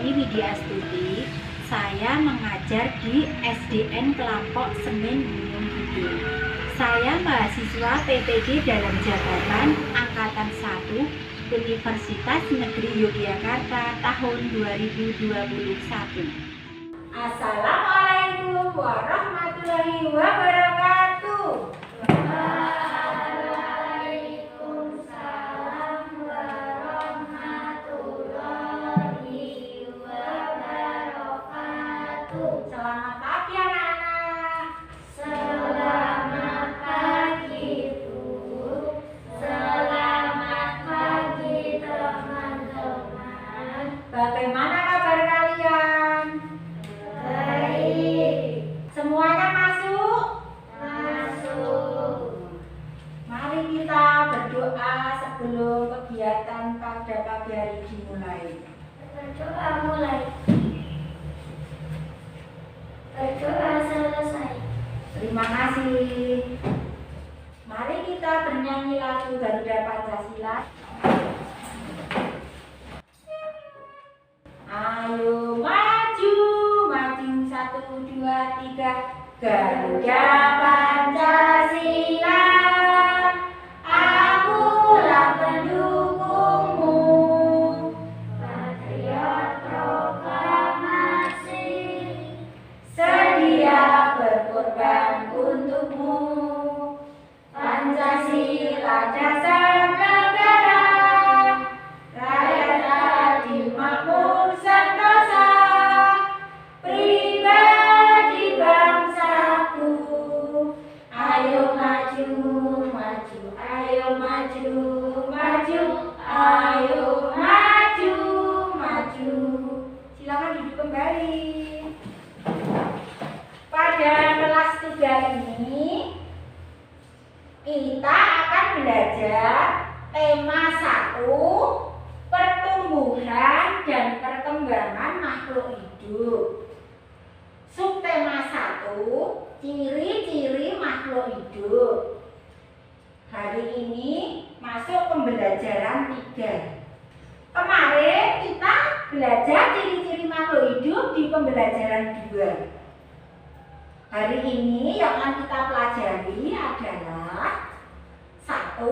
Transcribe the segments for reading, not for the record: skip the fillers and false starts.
Dewi Widyastuti. Saya mengajar di SDN Kelampok Semen Gunung Kidul. Saya mahasiswa PPG dalam jabatan Angkatan 1 Universitas Negeri Yogyakarta tahun 2021. Assalamualaikum warahmatullahi wabarakatuh. Waalaikumsalam warahmatullahi wabarakatuh. Selamat pagi anak-anak. Selamat pagi Bu. Selamat pagi teman-teman. Bagaimana kabar kalian? Baik. Semuanya masuk? Masuk. Mari kita berdoa sebelum kegiatan pada pagi hari dimulai. Berdoa mulai. Berdoa selesai. Terima kasih. Mari kita bernyanyi lagu Garuda Pancasila. Ayo maju, maju 1, 2, 3. Garuda Pancasila, akulah pendukungmu. Patriot proklamasi, Sedia berkorban untukmu. Pancasila dasar negara, rakyat adil makmur sentosa, pribadi bangsaku. Ayo maju, maju, ayo maju, maju, ayo maju, maju. Silakan duduk kembali. Pada kelas 3 ini kita akan belajar tema 1, pertumbuhan dan perkembangan makhluk hidup. Subtema 1, ciri-ciri makhluk hidup. Hari ini masuk pembelajaran 3. Kemarin kita belajar ciri-ciri makhluk hidup di pembelajaran 2. Hari ini yang akan kita pelajari adalah 1,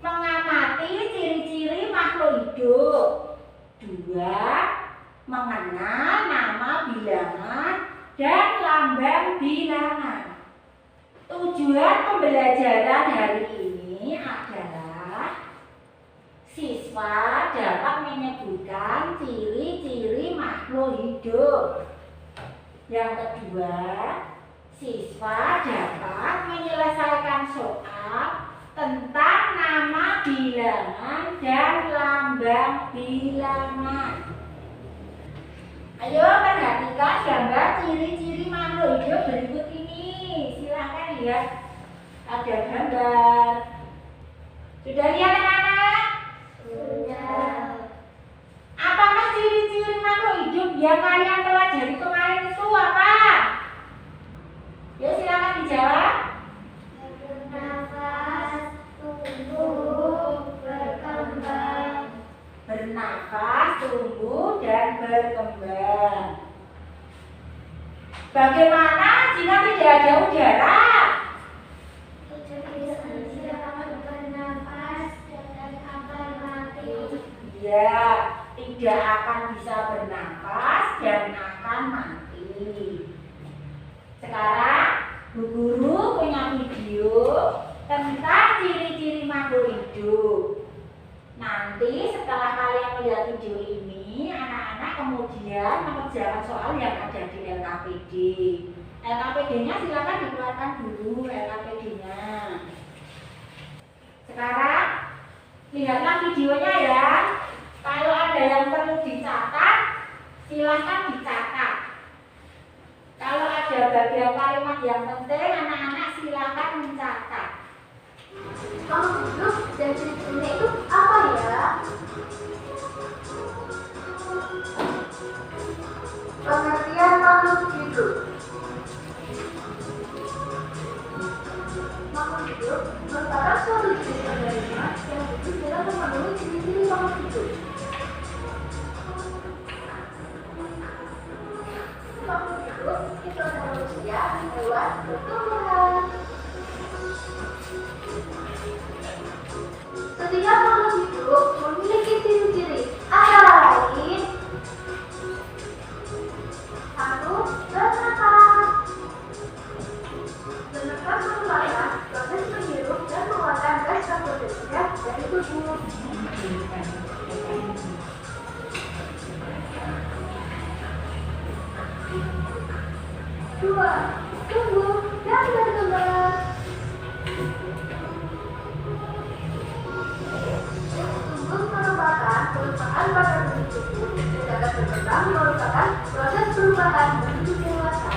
mengamati ciri-ciri makhluk hidup. 2, mengenal nama bilangan dan lambang bilangan. Tujuan pembelajaran hari ini adalah siswa dapat menyebutkan ciri-ciri makhluk hidup. Yang kedua, siswa dapat menyelesaikan soal tentang nama bilangan dan lambang bilangan. Ayo perhatikan gambar ciri-ciri makhluk hidup berikut ini. Silahkan lihat, ada gambar. Sudah lihat anak-anak? sudah. Apakah ciri-ciri makhluk hidup yang kalian pelajari kemarin itu apa? Ya silakan dijawab. Bernafas, tumbuh, berkembang. Bernafas, tumbuh, dan berkembang. Bagaimana jika tidak ada udara? Tidak akan bernafas dan akan mati. Ya, tidak akan bisa bernafas dan akan mati. Sekarang Bu Guru punya video tentang ciri-ciri makhluk hidup. Nanti setelah kalian melihat video ini, anak-anak kemudian mengerjakan soal yang ada di LKPD. LKPD-nya silakan dikeluarkan dulu LKPD-nya. Sekarang lihatlah videonya ya. Kalau ada yang perlu dicatat, silahkan dicatat. Kalau ada bagian kalimat yang penting, anak-anak silahkan mencatat. Makhluk hidup dan ciri-cirinya itu apa ya? Pengertian makhluk hidup. Makhluk hidup merupakan suatu jenis organisme yang hidup dalam memenuhi ciri-ciri makhluk hidup. makhluk hidup itu manusia, hewan, dan tumbuhan. Setiap makhluk hidup memiliki ciri-ciri antara lain: 1. Bernafas. Bernafas merupakan proses menghirup dan mengeluarkan gas karbon dioksida dari tubuh. 2. Tumbuh dan berkembang. Tumbuh merupakan perubahan pada bentuk tubuh, sedangkan berkembang merupakan proses perubahan menuju dewasa.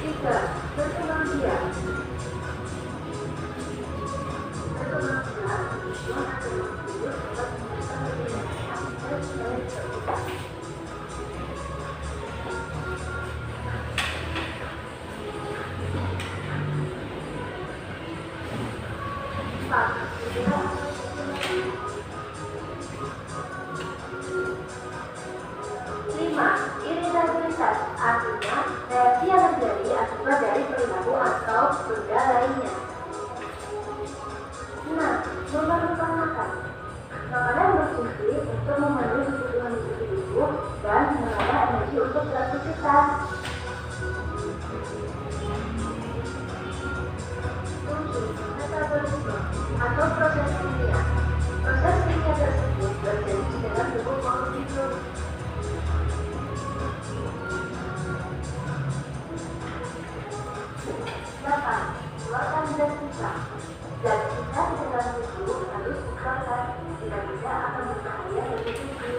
3. Berkembang biak. Berkembang biak tujuan agar makhluk dapat menyelesaikan perbedaan dan saling terbuka. 5. Iritabilitas, artinya reaksi yang terjadi akibat dari perilaku atau benda lainnya. 6. Memerlukan makan. Makanan berfungsi untuk memenuhi kebutuhan tubuh dan menambah energi untuk beraktivitas. 7. Metabolisme atau proses kimia. Proses kimia tersebut terjadi dalam tubuh makhluk hidup. 8. Keluarkan zat sisa. Zat sisa di dalam tubuh harus dikeluarkan, tidak bisa akan berbahaya bagi tubuh.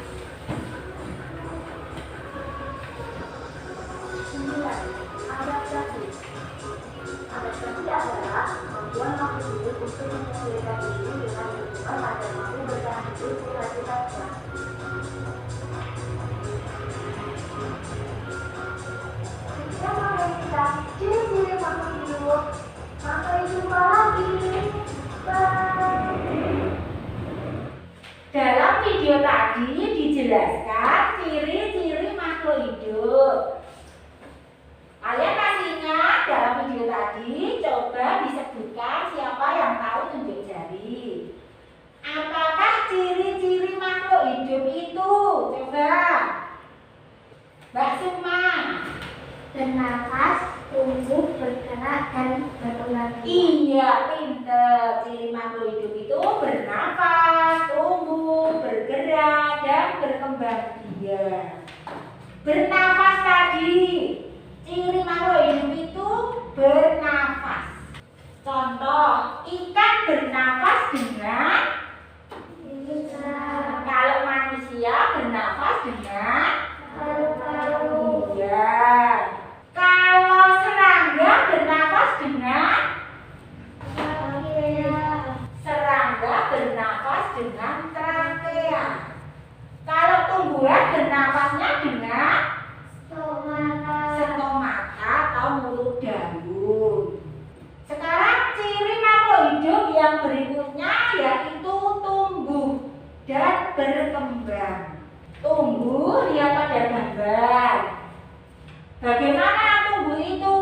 9. Adaptasi. Adaptasi adalah kemampuan makhluk hidup untuk menyesuaikan diri dengan lingkungan agar mampu bertahan hidup di habitatnya. 3. Ciri-ciri makhluk hidup. Sampai jumpa lagi. Bye. Dalam video tadi dijelaskan ciri-ciri makhluk hidup. Kalian masih ingat dalam video tadi? Coba disebutkan siapa yang tahu tunjuk jari. Apakah ciri-ciri makhluk hidup itu? Coba Mbak Sukma. Bernafas, tumbuh, bergerak, dan berkembang. Iya, pinter. Ciri makhluk hidup itu bernafas, tumbuh, bergerak, dan berkembang biak. Bernafas tadi, ciri makhluk hidup itu bernafas. Contoh, ikan bernafas dengan kalau manusia bernafas dengan paru-paru. iya. Kalau serangga bernafas dengan serangga bernafas dengan trakea. Kalau tumbuhan bernafasnya dengan stomata atau mulut daun. Sekarang ciri makhluk hidup yang berikutnya yaitu tumbuh dan berkembang. Tumbuh, lihat pada gambar. Bagaimana tumbuh itu?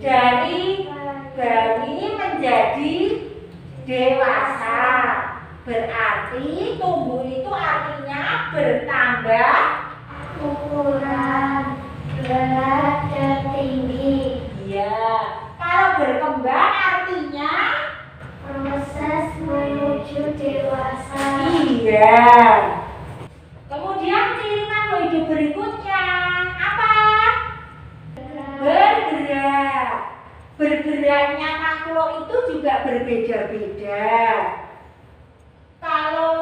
Dari bayi menjadi dewasa. Berarti tumbuh itu artinya bertambah Ukuran, berat, dan tinggi. iya. Kalau berkembang artinya Proses menuju dewasa. iya. Kemudian ciri makhluk hidup berikutnya apa? Bergerak. Bergeraknya makhluk itu juga berbeda-beda. Kalau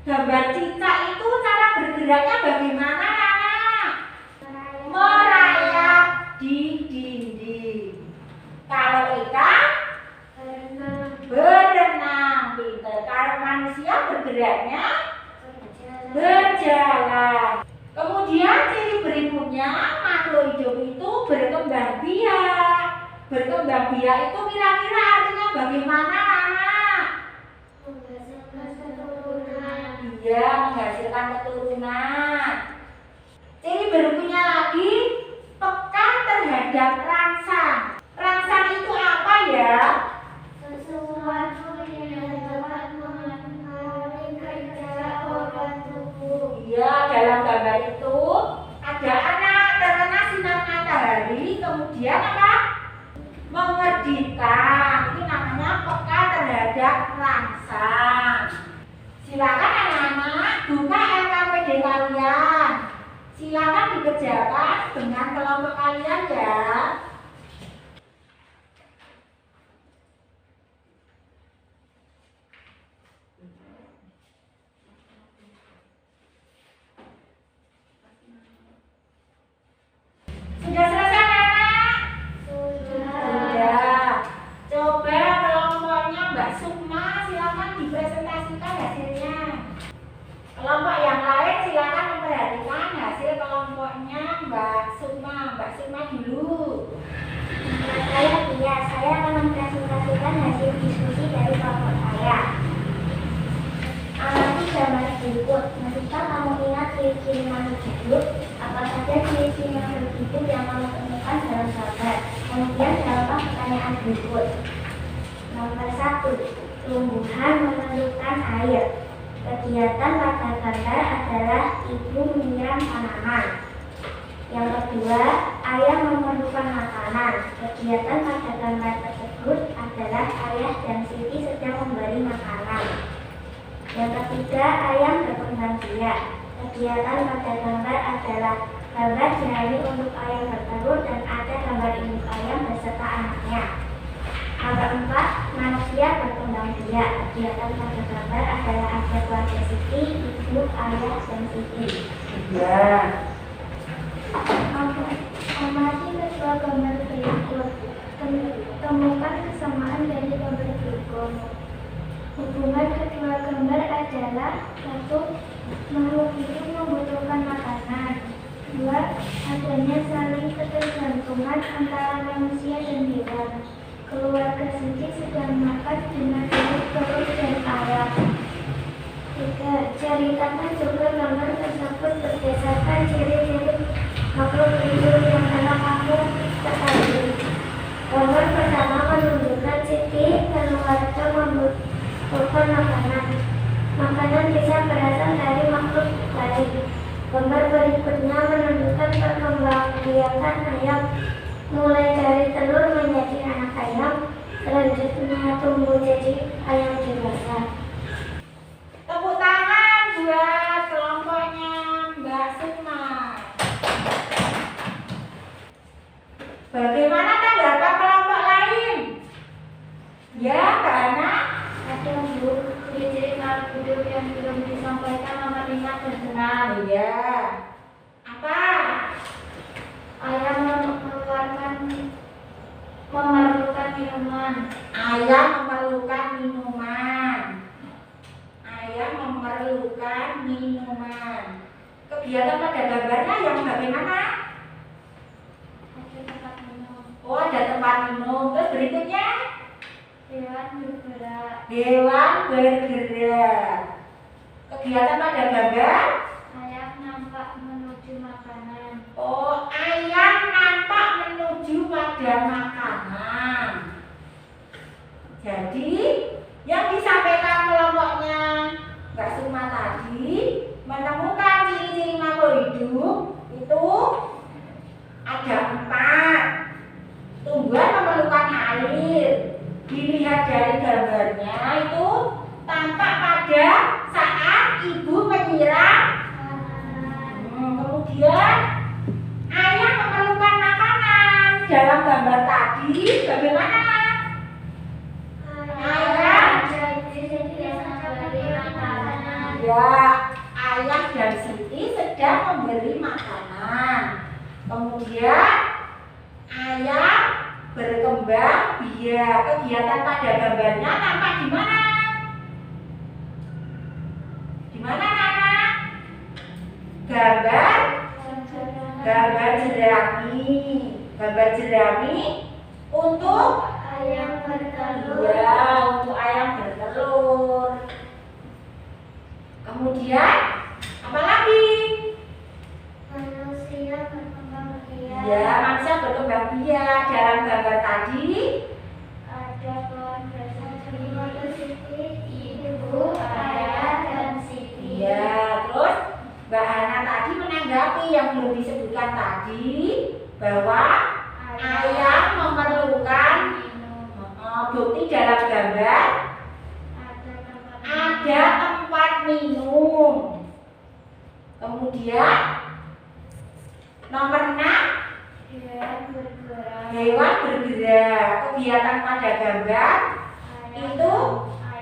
gambar cicak itu cara bergeraknya bagaimana, Nana? Merayap di dinding. Kalau ikan berenang, pinter. Kalau manusia bergeraknya berjalan. Kemudian ciri berikutnya makhluk hidup itu berkembang biak. Berkembang biak itu kira-kira artinya bagaimana, Nana? rangsang. Silakan anak-anak buka RKPD kalian. Silakan dikerjakan dengan kelompok kalian ya. Sudah selesai anak? Sudah. Coba kelompoknya Mbak Sukma silakan dipresentasikan hasilnya. Kelompok yang lain silakan memperhatikan hasil kelompoknya Mbak Sukma. Mbak Sukma dulu. Saya akan mempresentasikan hasil diskusi dari kelompok saya. Amati gambar berikut. Ketika kamu ingat ciri-ciri makhluk hidup, apa saja ciri-ciri makhluk hidup yang kamu temukan dalam gambar? Kemudian jawablah pertanyaan berikut. Nomor 1. Tumbuhan memerlukan air. Kegiatan pada gambar adalah ibu menyiram tanaman. Yang kedua, ayah memerlukan makanan. Kegiatan pada gambar tersebut adalah ayah dan Siti sedang memberi makanan. Yang ketiga, ayam berkembang biak. Kegiatan pada gambar adalah gambar jerami untuk ayam bertelur dan ada gambar induk ayam beserta anaknya. Nomor 4, manusia berkembang biak. Kegiatan pada gambar adalah ada keluarga Siti, ibu, ayah, dan Siti. Ya. Amati kedua gambar berikut. Temukan kesamaan dari gambar berikut. Hubungan kedua gambar adalah 1. Makhluk hidup membutuhkan makanan. 2. Adanya saling ketergantungan antara manusia dan hewan. Keluarga Siti sedang makan dengan induk telur dan ayam. 3. Ceritakan juga gambar tersebut berdasarkan ciri-ciri makhluk hidup yang telah kamu ketahui. Gambar pertama menunjukkan Siti keluarga membutuhkan makanan. Makanan bisa berasal dari makhluk lain. Gambar berikutnya menunjukkan perkembangbiakan ayam, mulai dari telur menjadi anak ayam, selanjutnya tumbuh jadi ayam dewasa. Tepuk tangan buat kelompoknya Mbak Sukma. Bagaimana tanggapan kelompok lain? Ya, Mbak Ana? Ada Bu, ciri-ciri makhluk hidup yang belum disampaikan nomor 5 dan 6. Ya. Apa? Ayam memerlukan minuman. Ayam memerlukan minuman. Ayam memerlukan minuman. Kegiatan pada gambarnya yang bagaimana? Ada tempat minum. Oh, ada tempat minum. Terus berikutnya? Hewan bergerak. Hewan bergerak. Kegiatan pada gambar? Ayam nampak menuju makanan. Oh, ayam nampak menuju pada makanan. Jadi, yang disampaikan kelompoknya Mbak Sukma tadi menemukan ciri-ciri makhluk hidup itu ada 4. Tumbuhan memerlukan air. Dilihat dari gambarnya itu tampak pada saat ibu menyiram. Kemudian ayam memerlukan makanan. Dalam gambar tadi bagaimana? Ayam ya, ayam dan Siti sedang memberi makanan. Kemudian ayam berkembang biak. Kegiatan pada gambarnya tampak di mana? Di mana, anak? Gambar jerami. Gambar jerami untuk ayam bertelur. ya, untuk ayam bertelur. Kemudian apa lagi? Manusia berkembang biak. Ya, manusia berkembang biak. Dalam gambar tadi Ada keluarga Siti, ibu, ayah, dan Siti. ya, terus Mbak Hana tadi menanggapi yang belum disebutkan tadi bahwa ayam memerlukan bukti dalam gambar minum. Kemudian nomor 6, hewan bergerak. Kegiatan pada gambar itu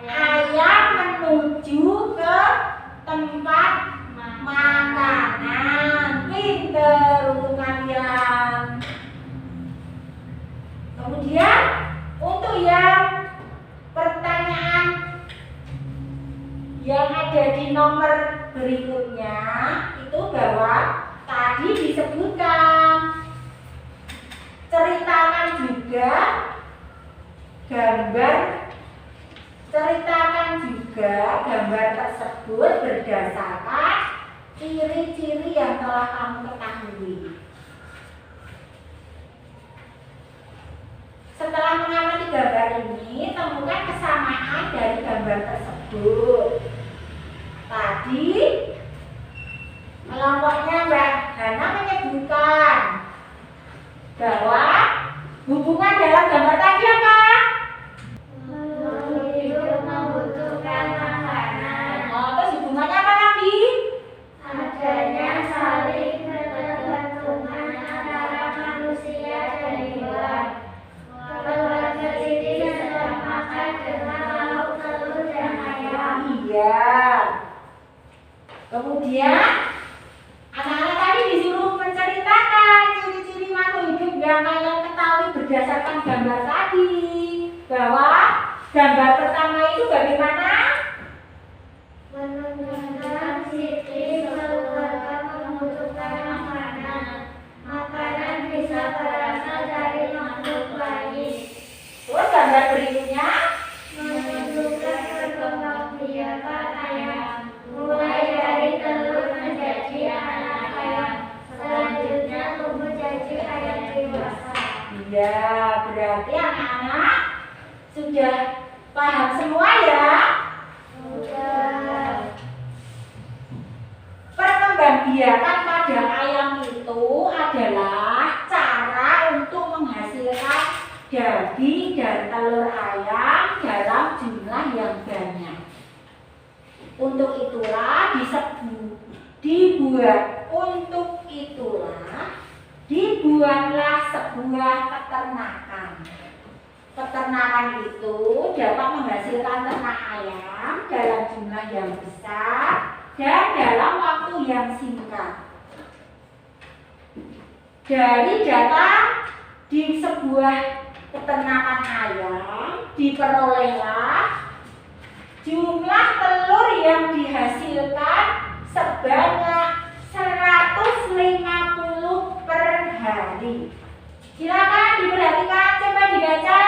ayam menuju ke tempat makanan. Pinter untuk kalian. Kemudian untuk yang pertanyaan yang ada di nomor berikutnya itu bahwa tadi disebutkan ceritakan juga gambar tersebut berdasarkan ciri-ciri yang telah kamu ketahui. Setelah mengamati gambar ini, temukan kesamaan dari gambar tersebut. Tadi kelompoknya Mbak Hana menyebutkan bahwa hubungan dalam gambar tadi apa? Hidup membutuhkan makanan. Terus hubungannya apa lagi? Adanya saling ketergantungan antara manusia dan hewan. Keluarga Siti sedang makan dengan lauk telur dan ayam. Iya. Kemudian anak-anak tadi disuruh menceritakan ciri-ciri makhluk hidup yang kalian ketahui berdasarkan gambar tadi. Bahwa gambar pertama itu bagaimana? Menunjukkan Siti keluarga membutuhkan makanan. Makanan bisa berasal dari makhluk lain. Terus gambar berikutnya Menunjukkan perkembangbiakan ayam, mulai dari telur menjadi anak ayam, selanjutnya tumbuh jadi ayam dewasa. iya, berarti anak-anak sudah paham semua ya? Sudah. Perkembangbiakan pada ayam itu adalah cara untuk menghasilkan daging dan telur ayam dalam jumlah yang banyak. Untuk itulah dibuatlah sebuah peternakan. Peternakan itu dapat menghasilkan ternak ayam dalam jumlah yang besar dan dalam waktu yang singkat. Dari data di sebuah peternakan ayam diperolehlah jumlah telur yang dihasilkan sebanyak 150 per hari. Silakan diperhatikan, coba dibaca.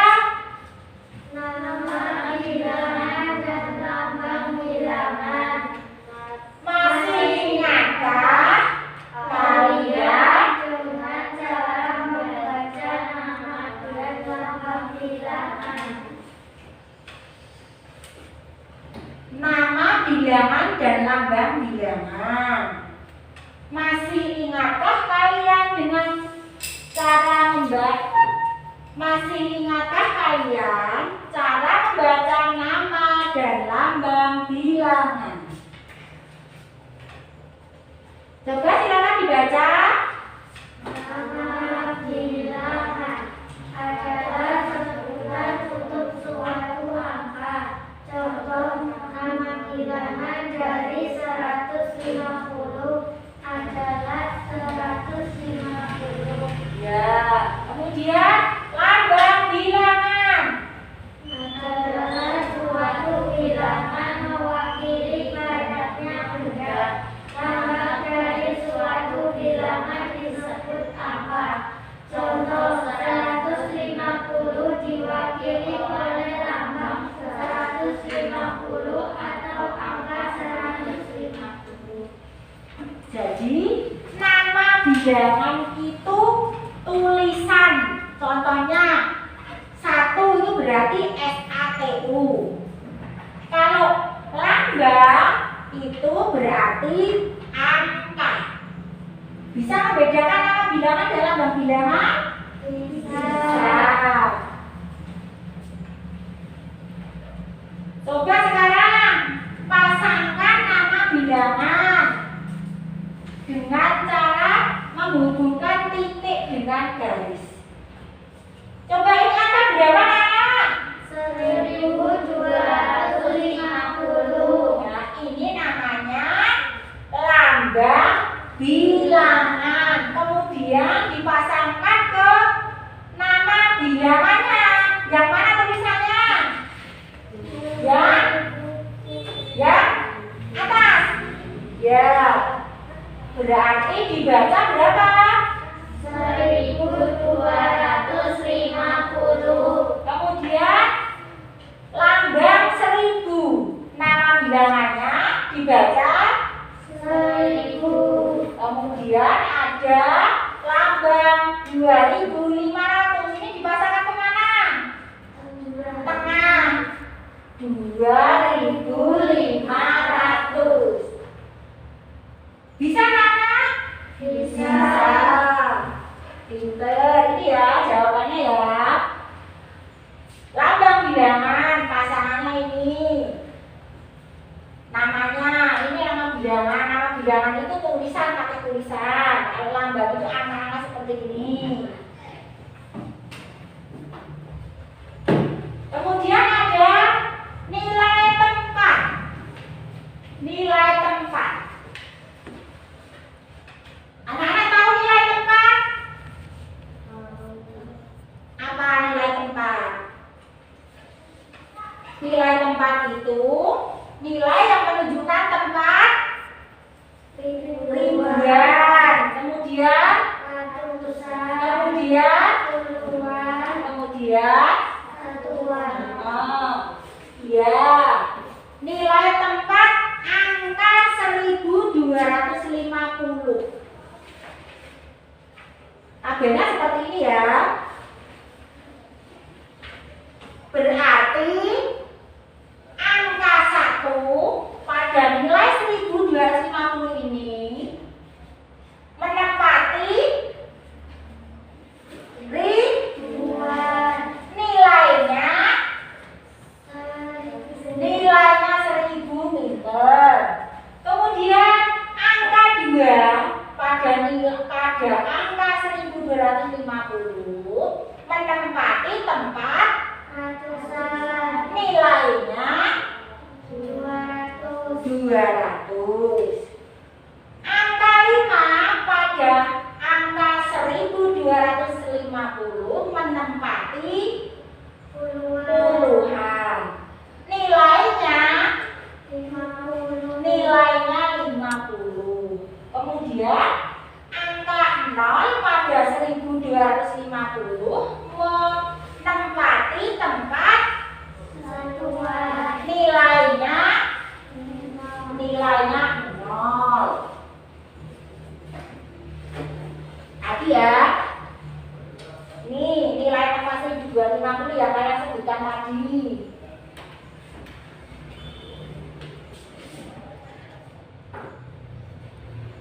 Nama bilangan dan lambang bilangan. Masih ingatkah kalian? Dengan cara membaca nama dan lambang bilangan. Nama bilangan dan lambang bilangan. Masih ingatkah kalian dengan cara membaca? Masih ingatkah kalian cara membaca nama dan lambang bilangan? Coba silakan dibaca. Nama bilangan adalah sebutan untuk suatu angka. Contoh, nama bilangan dari 150 adalah 150. Ya, kemudian lambang bilangan Adalah suatu bilangan mewakili banyaknya benda. Lambang dari suatu bilangan disebut angka. Contoh, 150 diwakili oleh lambang 150 atau angka 150. Jadi nama bilangan itu tulisan. Contohnya 1 itu berarti SATU. Kalau lambang itu berarti angka. Bisa membedakan nama bilangan dan lambang bilangan? Bisa. Coba sekarang pasangkan bilangan dengan cara menghubungkan titik dengan garis. Coba ini angka berapa anak? 1250. Nah, ini namanya lambang bilangan. Kemudian dipasangkan ke nama bilangannya. Yang mana tulisannya? Yang atas. Ya. Berarti dibaca berapa? 1250. Kemudian lambang 1000. Nama bilangannya dibaca 1000. kemudian ada lambang 2500. Ini dipasangkan kemana? Tengah. 2500. Bisa Nana? Bisa. Pinter. Ini ya jawabannya ya. Lambang bilangan pasangannya ini. Namanya, ini nama bilangan. Nama bilangan itu tulisan, pakai tulisan. Kalau lambang itu angka-angka seperti ini. Kemudian ada nilai tempat. Nilai tempat. Anak-anak tahu nilai tempat? Apa nilai tempat? Nilai tempat itu nilai yang menunjukkan tempat ribuan. Kemudian Satuan. ya. Nilai tempat angka 1250. Tabelnya seperti ini ya. Berarti angka 1 pada nilai 1250 ini menempati Ribuan. nilainya 1000 meter. Kemudian angka 2 pada angka 1250 menempati tempat nilainya 200. Angka 5 pada angka 1250 menempati puluhan. Nilainya 50. Kemudian angka 0 pada 1250 menempati tempat nilainya 0. Tadi ya. Ini nilai tempat 1250 ya kayak sebutkan tadi.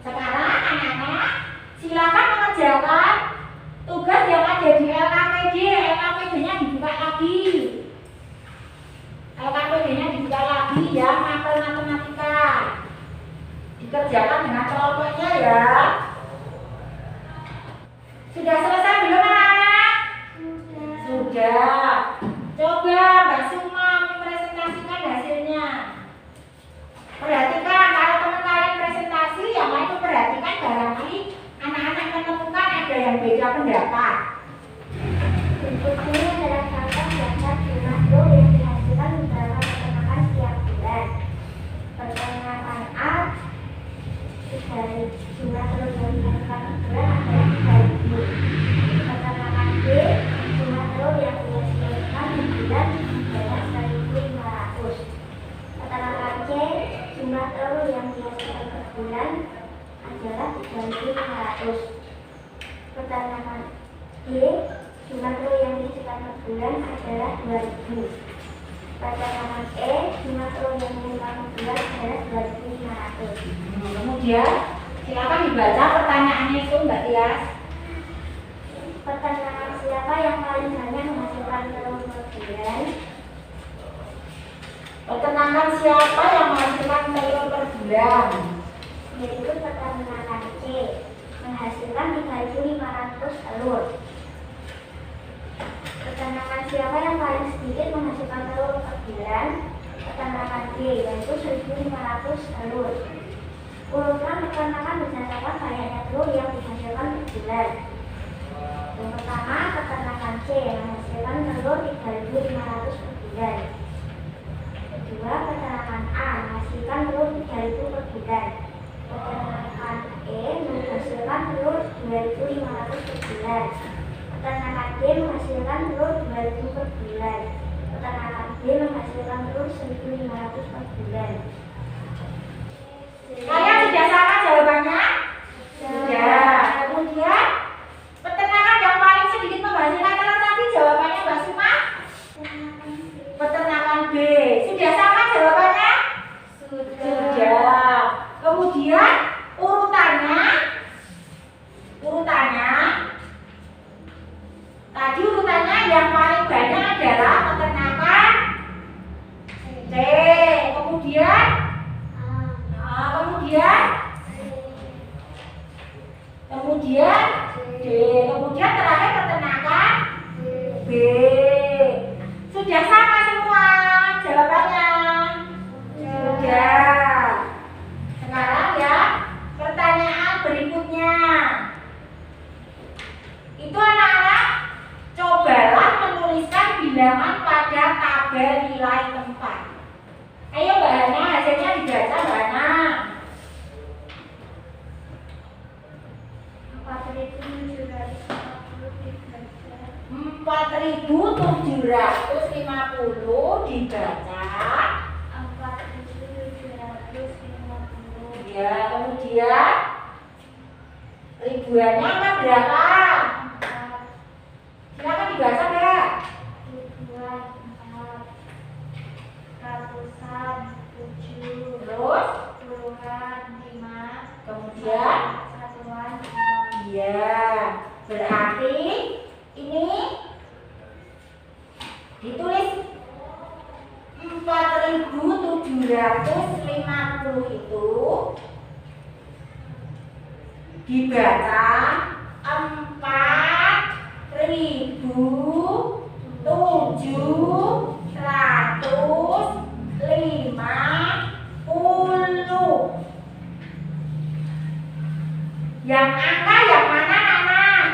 Sekarang anak-anak silakan mengerjakan tugas yang ada di LKPD. LKPD-nya dibuka lagi. LKPD-nya dibuka lagi ya, mapel matematika. Dikerjakan dengan kelompoknya ya. Sudah selesai belum anak-anak? Sudah. Coba Mbak Suma mempresentasikan hasilnya. Perhatikan kalau teman kalian presentasi, yang lain perhatikan barangkali anak-anak menemukan ada yang beda pendapat. Berikut ini adalah contoh daftar jumlah gol yang dihasilkan beberapa peternakan setiap bulan. Peternakan A, dari jumlah telur yang dihasilkan per bulan adalah 3.000. Peternakan B, jumlah telur yang dihasilkan per bulan adalah 1.500. Peternakan C, jumlah telur yang dihasilkan per bulan adalah 3.500. Peternakan D, jumlah telur yang dihasilkan per bulan adalah 2.000. Peternakan E, jumlah telur yang dihasilkan per bulan adalah 2.500. Kemudian silakan dibaca pertanyaannya itu Mbak Tias. Peternakan siapa yang paling banyak menghasilkan telur per bulan? Peternakan siapa yang menghasilkan telur per bulan? bulan. Yaitu peternakan C menghasilkan 3.500 telur. Peternakan siapa yang paling sedikit menghasilkan telur per bulan? Peternakan D, yaitu 1.500 telur. Urutkan peternakan berdasarkan banyaknya telur yang dihasilkan per bulan. Yang pertama, peternakan C menghasilkan telur 3.500 per bulan. Kedua, peternakan A menghasilkan telur 3.000 per bulan. Peternakan E menghasilkan telur 2.500 per bulan. Peternakan D menghasilkan telur 2.000 per bulan. Peternakan B menghasilkan telur 1.500 per bulan. Kalian sudah sama jawabannya? Sudah. Kemudian peternakan yang paling sedikit menghasilkan telur tadi jawabannya Mbak Suma? Peternakan B. Sudah sama jawabannya? Sudah. Kemudian urutannya tadi urutannya yang paling banyak adalah peternakan C. Kemudian D. Kemudian terakhir peternakan B. Sudah sama semua jawabannya? Sudah. Sekarang ya, pertanyaan berikutnya. Itu anak-anak, cobalah menuliskan bilangan pada tabel nilai tempat. Ayo Mbak Hana, hasilnya dibaca Mbak Hana. 4.750 dibaca. 4.750. Ya, kemudian ribuannya apa berapa? Silakan dibaca Mbak. Ribuan 4, ratusan 7, Terus puluhan 5, kemudian satuan 6. iya, berarti ini ditulis 4.750 itu dibaca 4.750. Yang angka yang mana anak?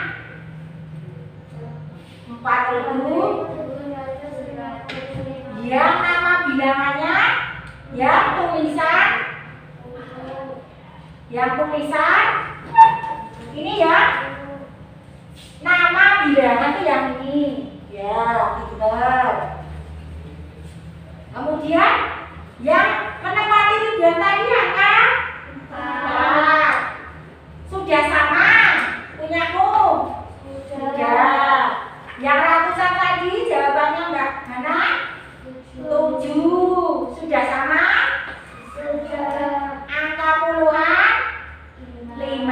4.000. Yang nama bilangannya, yang tulisan ini ya. Nama bilangan itu yang ini. Ya, pintar. Kemudian yang menempati ribuan tadi angka 4. Sudah sama punyaku? Sudah. Yang ratusan tadi jawabannya Mbak Hana? 7. Sudah sama? Sudah. Angka puluhan? 5.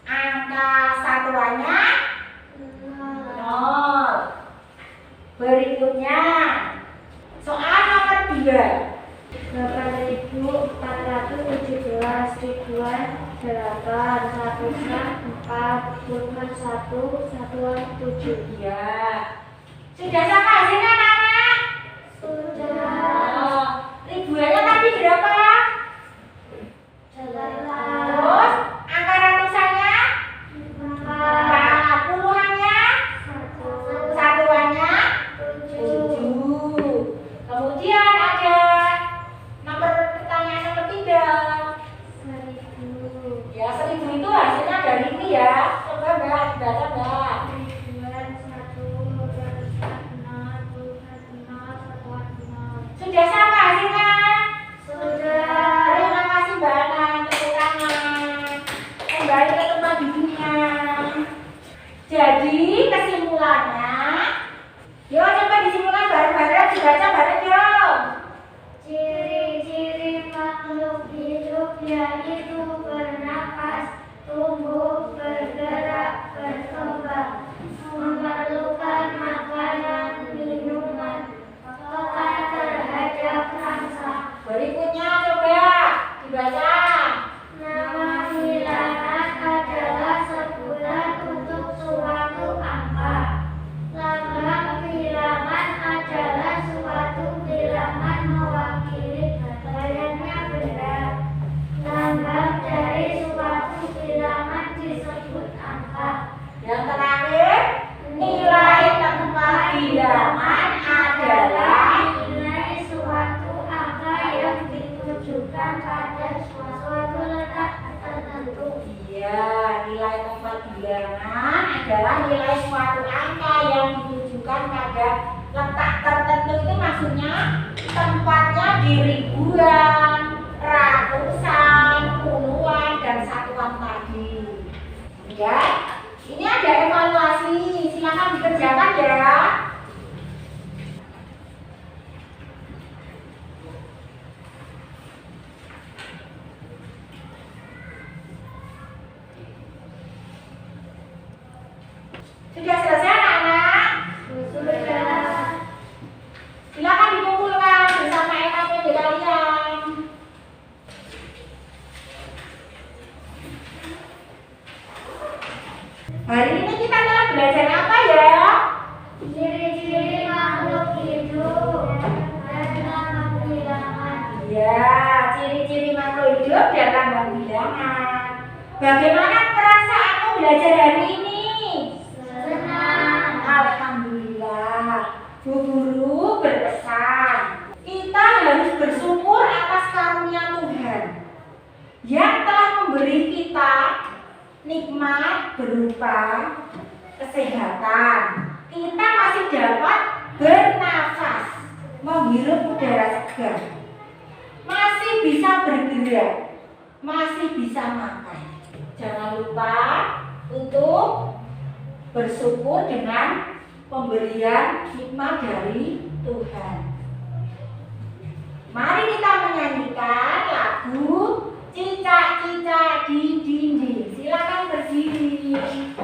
Angka satuannya? 0. Berikutnya soal nomor 2. 8.417 ribuan 8, ratusan 4, puluhan 1, satuan 7. Ya. Sudah sama hasilnya anak-anak? Sudah. Ribuannya tadi berapa? 8, Terus angka ratusannya? 4, Puluhannya? 1, Satuannya? 7. 7. Kemudian ada pertanyaan nomor 3. 1.000. Ya, 1.000 itu hasilnya dari ini ya. Coba Mbak, dibaca Mbak. Ribuan 1, ratusan 0, puluhan 0, satuan 0. Sudah sama hasilnya? Sudah. Terima kasih Mbak Ana, tepuk tangan. Kembali ke tempat duduknya. Jadi kesimpulannya, yuk coba disimpulkan bareng-bareng, dibaca bareng yuk. di ribuan, ratusan, puluhan, dan satuan tadi. Ya, ini ada evaluasi, silakan dikerjakan ya. Sudah selesai anak-anak? Sudah. Silakan dikumpulkan bersama LKPD kalian. Hari ini kita telah belajar apa ya? Ciri-ciri makhluk hidup dan lambang bilangan. Ya, ciri-ciri makhluk hidup dan lambang bilangan. Bagaimana perasaanmu belajar hari ini? Senang. Alhamdulillah. Bu Guru berpesan, kita harus bersyukur atas karunia Tuhan yang telah memberi kita nikmat berupa kesehatan. Kita masih dapat bernafas, menghirup udara segar, masih bisa bergerak, masih bisa makan. Jangan lupa untuk bersyukur dengan pemberian hikmah dari Tuhan. Mari kita menyanyikan lagu Cicak-cicak di dinding. Silakan berdiri. 1,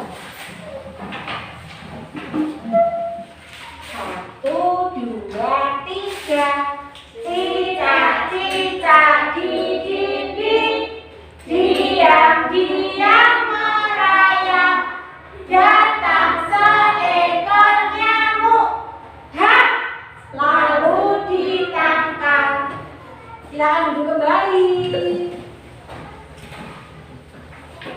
2, 3. Cicak-cicak di dinding, diam-diam merayap. Datang seekor nyamuk, hap, lalu ditangkap. Silakan duduk kembali.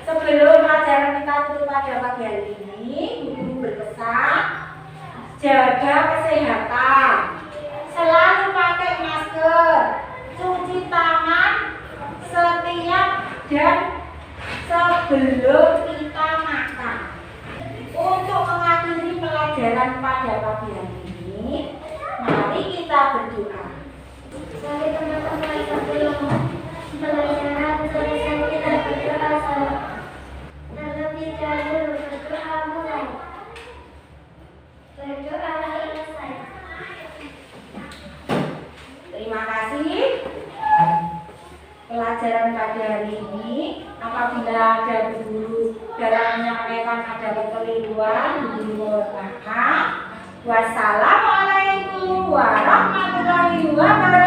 Sebelum pelajaran kita tutup pada pagi hari ini, guru berpesan jaga kesehatan, selalu pakai masker, cuci tangan setiap dan sebelum kita makan. Untuk mengakhiri pelajaran pada pagi hari ini, mari kita berdoa. Mari teman-teman sebelum pelajaran selesai kita berdoa terlebih dahulu. Berdoa mulai. Berdoa selesai. Terima kasih. Pelajaran pada hari ini, apabila ada guru dalam menyampaikan ada kekeliruan, guru mohon maaf. Wassalamualaikum warahmatullahi wabarakatuh.